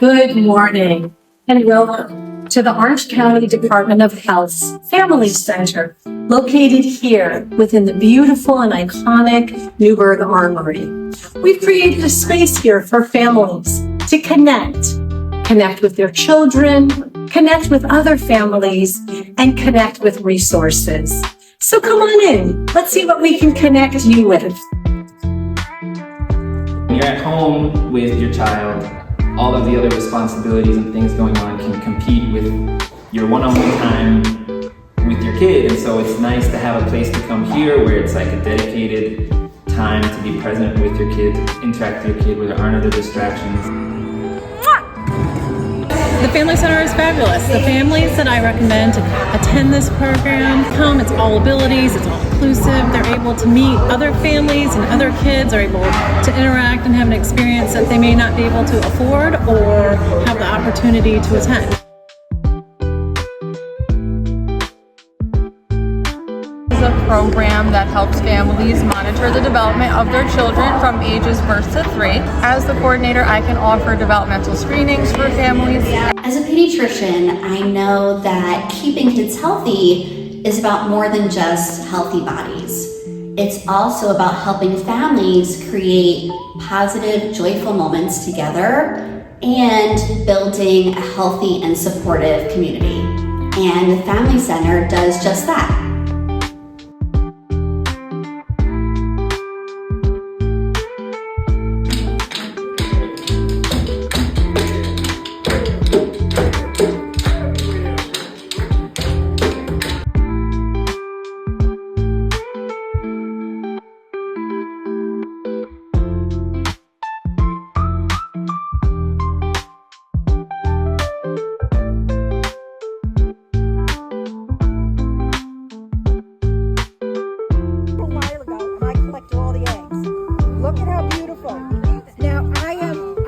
Good morning and welcome to the Orange County Department of Health's Family Center, located here within the beautiful and iconic Newburgh Armory. We've created a space here for families to connect with their children, connect with other families, and connect with resources. So come on in, let's see what we can connect you with. When you're at home with your child, all of the other responsibilities and things going on can compete with your one-on-one time with your kid. And so it's nice to have a place to come here where it's like a dedicated time to be present with your kid, interact with your kid where there aren't other distractions. The Family Center is fabulous. The families that I recommend to attend this program come, it's all abilities, it's all inclusive. They're able to meet other families and other kids, are able to interact and have an experience that they may not be able to afford or have the opportunity to attend. A program that helps families monitor the development of their children from ages birth to 3. As the coordinator, I can offer developmental screenings for families. As a pediatrician, I know that keeping kids healthy is about more than just healthy bodies. It's also about helping families create positive, joyful moments together and building a healthy and supportive community. And the Family Center does just that. Look at how beautiful. Now,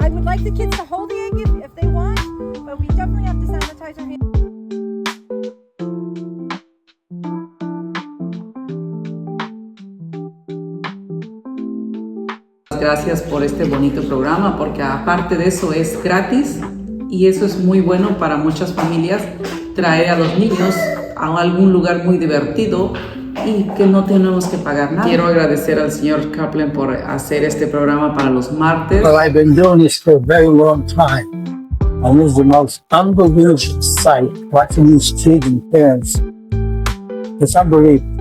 I would like the kids to hold the egg if they want, but we definitely have to sanitize our hands. Gracias por este bonito programa, porque aparte de eso es gratis y eso es muy bueno para muchas familias, traer a los niños a algún lugar muy divertido y que no tenemos que pagar nada. Quiero agradecer al señor Kaplan por hacer este programa para los martes. Well, I've been doing this for a very long time, and it's the most unbelievable sight watching these kids and parents. It's unbelievable.